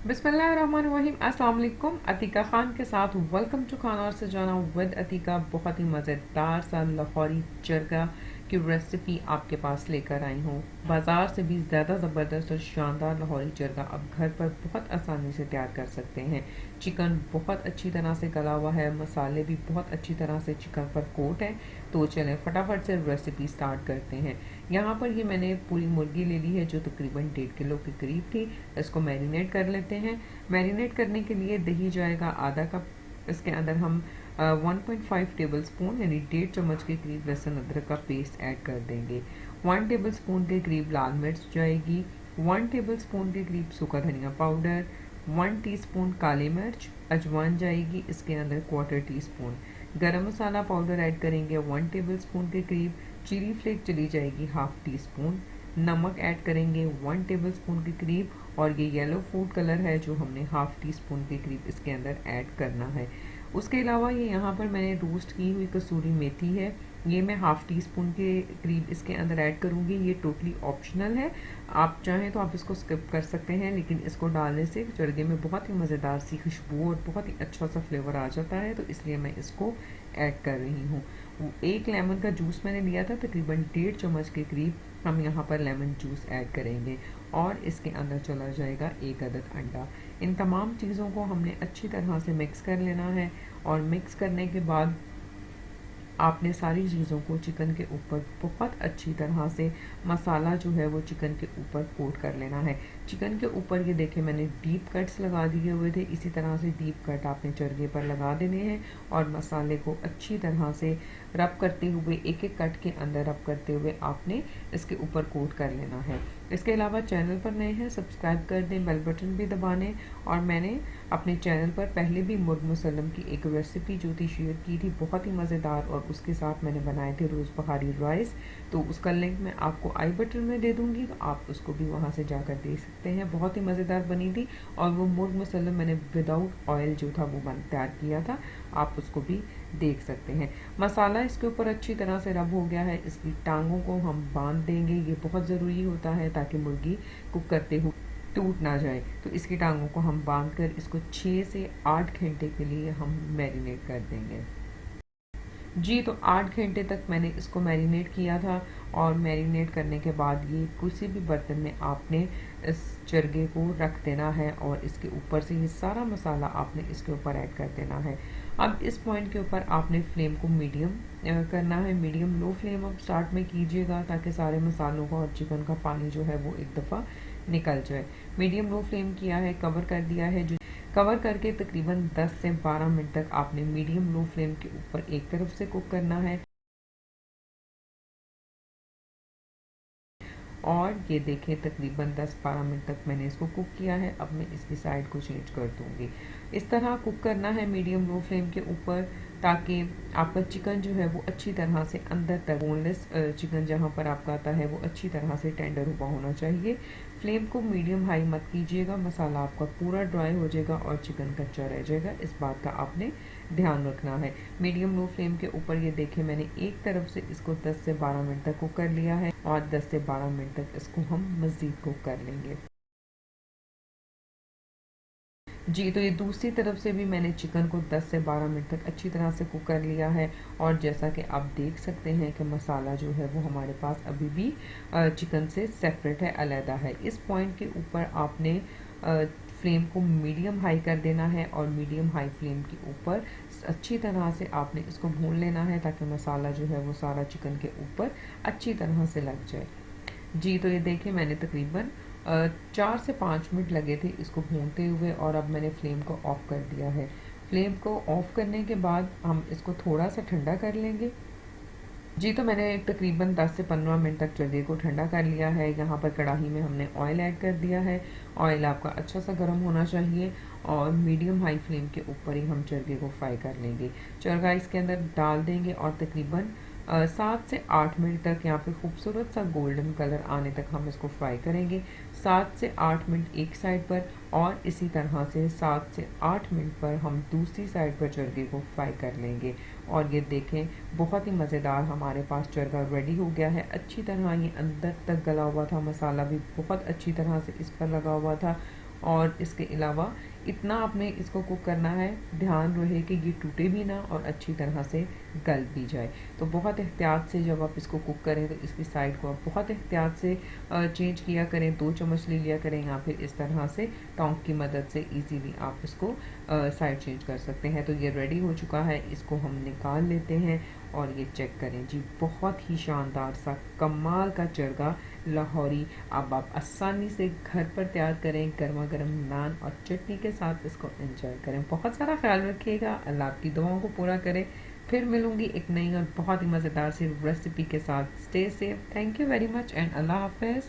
बिस्मिल्लाहिर्रहमानिर्रहीम। अस्सलाम वालेकुम। अतीका ख़ान के साथ वेलकम टू खाना और सजाना विद अतीका। बहुत ही मज़ेदार सा लाहौरी चरगा की रेसिपी आपके पास लेकर आई हूँ। बाज़ार से भी ज़्यादा ज़बरदस्त और शानदार लाहौरी चरगा अब घर पर बहुत आसानी से तैयार कर सकते हैं। चिकन बहुत अच्छी तरह से गला हुआ है, मसाले भी बहुत अच्छी तरह से चिकन पर कोट है। तो चलें फटाफट से रेसिपी स्टार्ट करते हैं। यहाँ पर ये मैंने पूरी मुर्गी ले ली है जो तकरीबन 1.5 किलो के करीब थी। इसको मैरिनेट कर लेते हैं। मैरिनेट करने के लिए दही जाएगा आधा कप। इसके अंदर हम 1.5 टेबल स्पून यानी 1.5 चम्मच के करीब लहसुन अदरक का पेस्ट ऐड कर देंगे। 1 टेबल स्पून के करीब लाल मिर्च जाएगी। 1 टेबल स्पून के करीब सूखा धनिया पाउडर। 1 टीस्पून काली मिर्च। अजवाइन जाएगी इसके अंदर 1/4 टीस्पून। गरम मसाला पाउडर ऐड करेंगे 1 टेबल स्पून के करीब। चिली फ्लेक चली जाएगी हाफ टी स्पून। नमक ऐड करेंगे 1 टेबल स्पून के करीब। और ये येलो फूड कलर है जो हमने हाफ टी स्पून के करीब इसके अंदर ऐड करना है। उसके अलावा ये यहाँ पर मैंने रोस्ट की हुई कसूरी मेथी है, ये मैं हाफ टी स्पून के करीब इसके अंदर ऐड करूँगी। ये टोटली ऑप्शनल है, आप चाहें तो आप इसको स्किप कर सकते हैं, लेकिन इसको डालने से चरगे में बहुत ही मज़ेदार सी खुशबू और बहुत ही अच्छा सा फ्लेवर आ जाता है, तो इसलिए मैं इसको ऐड कर रही हूँ। 1 लेमन का जूस मैंने लिया था, तकरीबन 1.5 चम्मच के करीब हम यहाँ पर लेमन जूस ऐड करेंगे और इसके अंदर चला जाएगा 1 अदद अंडा। इन तमाम चीज़ों को हमने अच्छी तरह से मिक्स कर लेना है और मिक्स करने के बाद आपने सारी चीज़ों को चिकन के ऊपर बहुत अच्छी तरह से मसाला जो है वो चिकन के ऊपर कोट कर लेना है। चिकन के ऊपर ये देखें मैंने डीप कट्स लगा दिए हुए थे, इसी तरह से डीप कट आपने चरगे पर लगा देने हैं और मसाले को अच्छी तरह से रब करते हुए एक एक कट के अंदर रब करते हुए आपने इसके ऊपर कोट कर लेना है। इसके अलावा चैनल पर नए हैं सब्सक्राइब कर दें, बेल बटन भी दबा लें। और मैंने अपने चैनल पर पहले भी मुर्ग मुसल्लम की एक रेसिपी जो थी शेयर की थी, बहुत ही मज़ेदार, और उसके साथ मैंने बनाए थे रोज़ बहारी राइस। तो उसका लिंक मैं आपको आई बटन में दे दूँगी, तो आप उसको भी वहाँ से जाकर देख सकते हैं। बहुत ही मज़ेदार बनी थी और वो मुर्ग मुसल्लम मैंने विदाउट ऑयल जो था वो तैयार किया था, आप उसको भी देख सकते हैं। मसाला इसके ऊपर अच्छी तरह से रब हो गया है, इसकी टांगों को हम बांध देंगे, ये बहुत ज़रूरी होता है ताकि मुर्गी कुक करते हुए टूट ना जाए। तो इसकी टांगों को हम बांध कर इसको 6 से 8 घंटे के लिए हम मैरिनेट कर देंगे। जी, तो 8 घंटे तक मैंने इसको मैरिनेट किया था और मैरिनेट करने के बाद ये किसी भी बर्तन में आपने इस चरगे को रख देना है और इसके ऊपर से ये सारा मसाला आपने इसके ऊपर ऐड कर देना है। अब इस पॉइंट के ऊपर आपने फ्लेम को मीडियम करना है। मीडियम लो फ्लेम अब स्टार्ट में कीजिएगा ताकि सारे मसालों का और चिकन का पानी जो है वो एक दफ़ा निकल जाए। मीडियम लो फ्लेम किया है, कवर कर दिया है। जो कवर करके तकरीबन 10 से 12 मिनट तक आपने मीडियम लो फ्लेम के ऊपर एक तरफ से कुक करना है। और ये देखें तकरीबन 10-12 मिनट तक मैंने इसको कुक किया है। अब मैं इसकी साइड को चेंज कर दूँगी। इस तरह कुक करना है मीडियम लो फ्लेम के ऊपर ताकि आपका चिकन जो है वो अच्छी तरह से अंदर तक, बोनलेस चिकन जहाँ पर आपका आता है वो अच्छी तरह से टेंडर हुआ होना चाहिए। फ्लेम को मीडियम हाई मत कीजिएगा, मसाला आपका पूरा ड्राई हो जाएगा और चिकन कच्चा रह जाएगा, इस बात का आपने ध्यान रखना है। मीडियम लो फ्लेम के ऊपर ये देखें मैंने एक तरफ से इसको 10 से 12 मिनट तक कुक कर लिया है और 10 से 12 मिनट तक इसको हम मज़ीद कुक कर लेंगे। जी, तो ये दूसरी तरफ से भी मैंने चिकन को 10 से 12 मिनट तक अच्छी तरह से कुक कर लिया है और जैसा कि आप देख सकते हैं कि मसाला जो है वो हमारे पास अभी भी चिकन से सेपरेट है, अलहदा है। इस पॉइंट के ऊपर आपने फ्लेम को मीडियम हाई कर देना है और मीडियम हाई फ्लेम के ऊपर अच्छी तरह से आपने इसको भून लेना है ताकि मसाला जो है वो सारा चिकन के ऊपर अच्छी तरह से लग जाए। जी, तो ये देखिए मैंने तकरीबन 4 से 5 मिनट लगे थे इसको भूनते हुए और अब मैंने फ्लेम को ऑफ़ कर दिया है। फ्लेम को ऑफ़ करने के बाद हम इसको थोड़ा सा ठंडा कर लेंगे। जी, तो मैंने तकरीबन 10 से 15 मिनट तक चरगे को ठंडा कर लिया है। यहाँ पर कढ़ाई में हमने ऑयल ऐड कर दिया है। ऑयल आपका अच्छा सा गर्म होना चाहिए और मीडियम हाई फ्लेम के ऊपर ही हम चरगे को फ्राई कर लेंगे। चरगा इसके अंदर डाल देंगे और तकरीबन 7 से 8 मिनट तक यहाँ पे खूबसूरत सा गोल्डन कलर आने तक हम इसको फ्राई करेंगे। 7 से 8 मिनट एक साइड पर और इसी तरह से 7 से 8 मिनट पर हम दूसरी साइड पर चरगे को फ्राई कर लेंगे। और ये देखें बहुत ही मज़ेदार हमारे पास चरगा रेडी हो गया है। अच्छी तरह ये अंदर तक गला हुआ था, मसाला भी बहुत अच्छी तरह से इस पर लगा हुआ था और इसके अलावा इतना आपने इसको कुक करना है, ध्यान रहे कि ये टूटे भी ना और अच्छी तरह से गल भी जाए। तो बहुत एहतियात से जब आप इसको कुक करें तो इसकी साइड को आप बहुत एहतियात से चेंज किया करें। 2 चम्मच ले लिया करें या फिर इस तरह से टोंक की मदद से इजीली आप इसको साइड चेंज कर सकते हैं। तो ये रेडी हो चुका है, इसको हम निकाल लेते हैं और ये चेक करें जी, बहुत ही शानदार सा कमाल का चरगा लाहौरी अब आप आसानी से घर पर तैयार करें, गर्मा गर्म नान और चटनी के साथ इसको एंजॉय करें। बहुत सारा ख्याल रखिएगा, अल्लाह आपकी दुआओं को पूरा करे। फिर मिलूंगी एक नई और बहुत ही मज़ेदार सी रेसिपी के साथ। Stay safe, thank you very much and अल्लाह हाफिज़।